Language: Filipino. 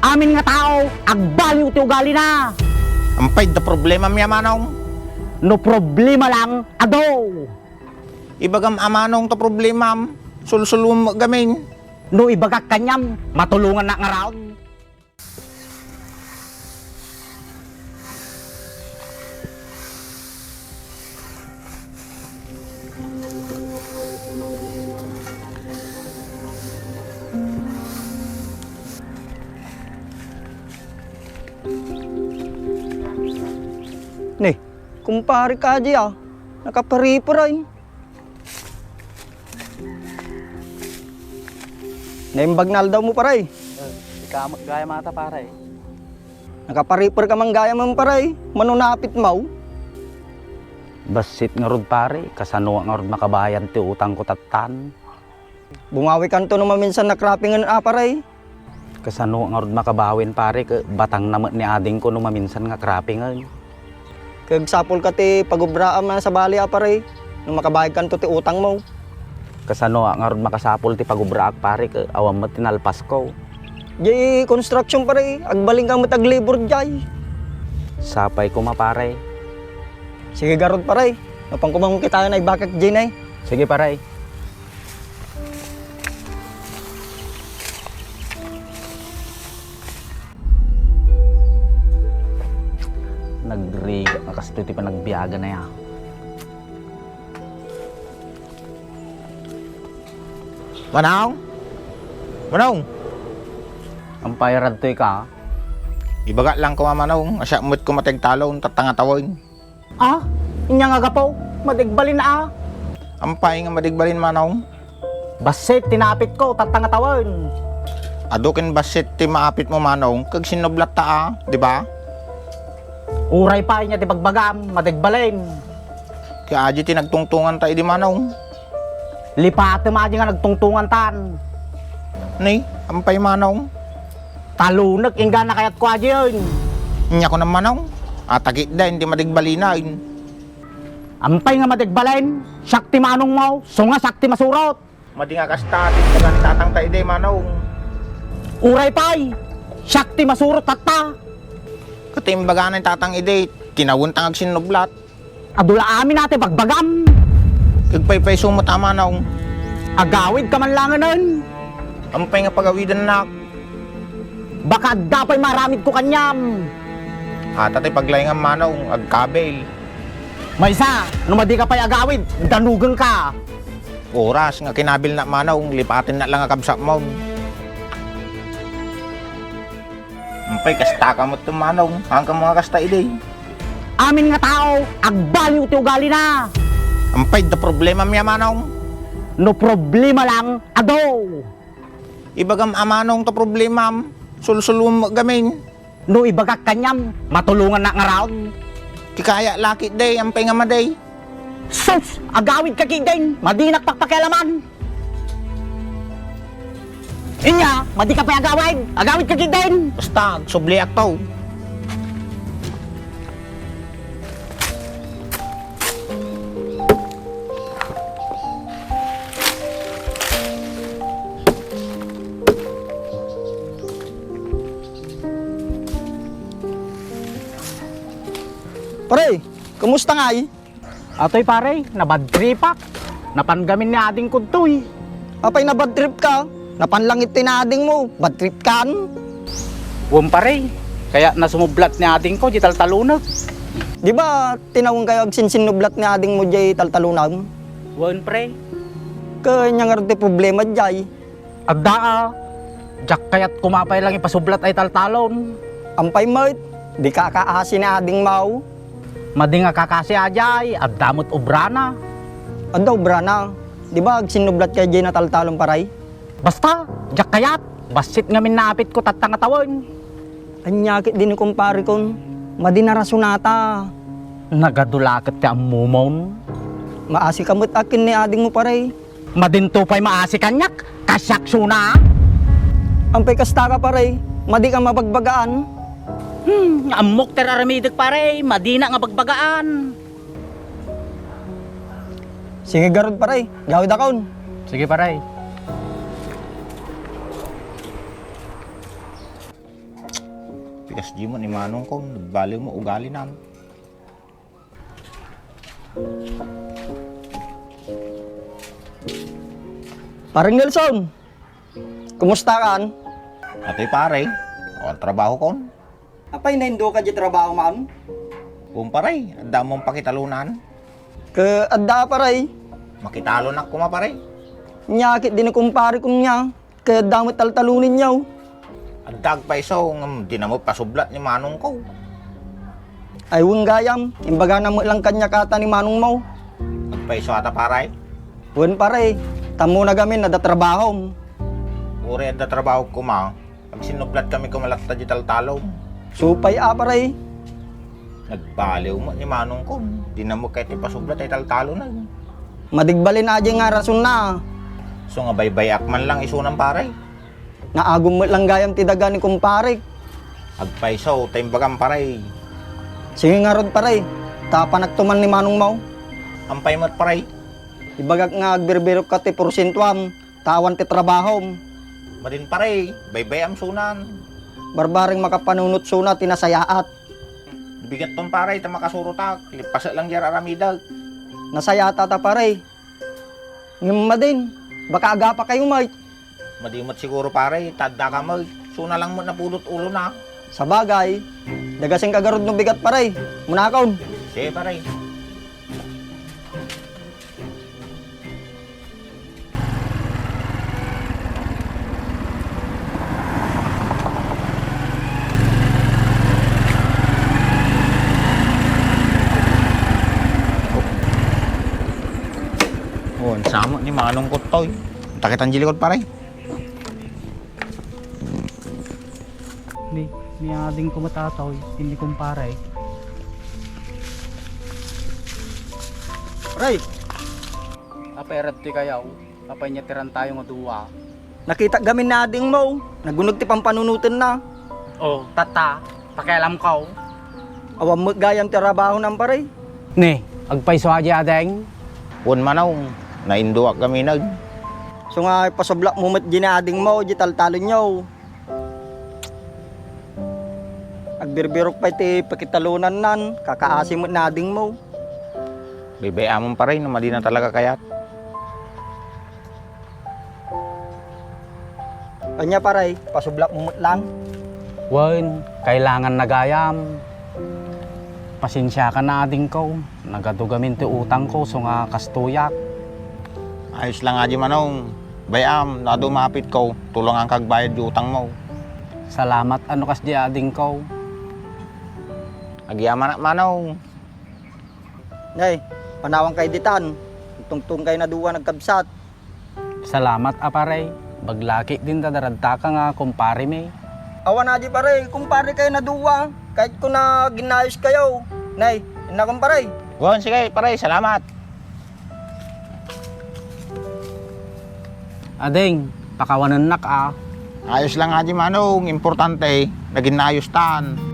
Amin nga tao, agbaliw ti ugali na. Ampay da problema mi amanong. No problema lang, ado. Ibagam amanong to problema. Sulsulum gamin. No ibagak kanyam, matulungan na nga raon. Nih, kumpare ka aja nakapariparay. Naimbagnal daw mo paray. Ikaw gaya mata pare. Nakaparipar ka mang gaya mo paray. Manunapit mo. Basit nga rod pare, kasano nga rod makabayan ti utang ko tatan. Bungawi kanto naman minsan nakrapingan paray. Kasano nga rod makabawin pare, ke batang naman ni ading ko no maminsan nga krapingan. Kag sapol ka ti pagubraan man sa bali paray. Nung makabayad kanto ti utang mo. Kasano nga rod makasapol ti pagubraak pare, ke awam mo tinalpas ko. Jay construction paray. Agbaling kang mataglibor jay. Sapay ko mapare. Sige garod paray. Napang kumang kita na ibakak jay na. Sige pare. Nagriga nga kasi ti pa nagbiyaga na ya. Manong? Manong? Ang payarad to ka. Ibaga lang ko mamanong. Asya mo't ko matigtalon tatangatawin. Ah, inya nga gapaw, madigbalin na ah. Ampay nga madigbalin manong. Basit, tinapit ko, tatangatawan. Adukin basit ti maapit mo manong. Kag sinublat ta di ba? Uray pa niya ti bagbagam, madigbalin. Kaya aji ti nagtungtungan ta di manong. Lipate maji nga nagtungtungan tan. Ni, ampay manong. Talunak, ingga na kayat ko aji yun. Inya ko na manong. Atagit da, hindi madigbalinain. Ampay nga madigbalin, sakti manong mo, sunga sakti masurot. Madi nga kasta, tindagan tatang ta di manong. Uray pa'y, sakti masurot tatta. Katimbaga ng tatang ide, kinawuntang ag sinublat. Adula amin natin bagbagam. Kagpaypay sumot ama naong. Agawid ka man lang nun. Ampay nga pagawidan na. Baka dapay maramid ko kanyam. Tatay paglay nga manong, agkabel. May isa, numadi ka pa'y agawid, danugan ka. Oras nga kinabil na manong, lipatin na lang ang kabsak mo. Ampay, kasta ka mo ito manong, hanggang mga kasta ide. Amin nga tao, agbaliw ti ugali na. Ampay, da problema miya manong. No problema lang, ado. Ibagam amanong to problema, sulsulum gamin. No ibagak kanyam, matulungan na nga raon. Kikaya lakit day, ampay nga maday. Sus, agawid ka kigdeng, madinak pakpakialaman. Inya, madi ka pa'y agawid ka kigdeng. Basta, subliak to. Paray, kumusta nga ay? Atoy pare, nabadtripak. Napanggamin ni ading kuntoy. Apay na bad trip ka? Napanlangit tinading mo. Bad trip kan? Wam pare, kaya nasumublat ni ading ko, di taltalunog. Di ba tinawang kayo ag sinsinublat ni ading mo jay taltalunan? Wan pre. Kanya nga rin problema jay. Agdaa, jak kayat kumapay lang ipasublat ay taltalon. Ampay mo, di kakaasin ni ading mau. Madi nga kakasi ajay, agdamot ubrana. Adaw brana, di ba ag sinublat kayo jay na taltalon paray? Basta, jak kayat, basit nga minapit ko tatangatawan. Anyakit din ni kumpare kon, madinarasunata. Nagadulakit ti amumon. Maasi kamot akin ni ading mo paray. Madinto pa'y maasi kanyak, kasyakso na. Ampay kasta ka paray, madi ka mabagbagaan. Amok teraramidig pare, madina nga bagbagaan. Sige garod paray, gawid akon. Sige pare. Pikas di mo ni manong ko, nagbaliw mo ugali na. Paring Nelson, kumusta kan? Ato'y pare, o ang trabaho ko. Apay na hindo ka di trabaho man? Kung pare, anda mong pakitalunan. Ke adda paray, Makitalon ako pare. nyakit din kumpare kong niya, ke damot taltalunin niyaw. Adag pa iso, di na mo pasublat ni manong ko. Ay wang gayam, imbaga na mo lang kanya kata ni manong mo. Agpaiso ata pare. Wen paray, tamo na gamin nadatrabaho. Uri ada trabaho ko ma. Pag sinublat kami kumalakta di taltalong. Supay paray. Nagbaliw mo ni manong ko. Di na mo kahit ipasublat ay taltalo na. Madigbalin na nga rason na. So nga baybay akman lang isunang pare. Naagom mo lang gayam tidaga ni kumpare. Agpaiso, taimbagang pare. Sige nga rod paray, tapa nagtuman ni manong mo. Ampay mo't pare. Ibagak nga agbirbirok ka ti porsentuam, tawan ti trabaho. Madin pare, baybay am sunan. Barbaring makapanunot suna tinasayaat. Bigat ton pare, ta makasurutak. Lipasa lang yara ramidag. Nasayata ta paray. Ngimma din, baka aga pa kayo may. Madimot siguro pare, tadda ka mag. Suna lang mo napulot ulo na. Sa bagay, dagasing kagarod ng bigat paray. Munakaon. Sige pare. Oh, ang sama ni manong ko toy. Takit ang jilikod pare. May ading kumatataw, hindi kumpare. Paray, Apay ti kayaw, apay niya tiran tayo nga duwa. nakita gamin na ading mo. Nagunog ti pampanunutin na. Oh, tata, pakialam ka. Awam mo gayam ti trabaho ng paray. Ne, agpaiso aja adeng. Pun manaw, nainduak kami nag. So nga pasoblak mo mat ginading mo, di taltalo nyo. Agbirbirok pa iti pakitalunan nan, kakaasim mo nading mo. Bibay amon pa rin, mali na talaga kayat. Kanya paray, pasoblak mo mat lang. Wen, kailangan nagayam. Pasensya ka na ading ko. Nagadugamin ti utang ko so nga kastuyak. Ayos lang nga di manong. Bayam, nadumapit ko, tulungan kagbayad di utang mo. Salamat ano kas di ading ko. Agyaman na manong. Nay, panawang kay ditan. Tungtung kay na duwa nagkabsat. Salamat aparay. Baglaki din dadaragta ka nga kumpare me. Awan na di paray, kumpare kayo na duwa. Kahit ko na ginayos kayo. Nay, ina kumpare. Gon, sige, pare, salamat. Ading, pakawanan nak ah. Ayos lang nga di manong, importante, naging naayos tan.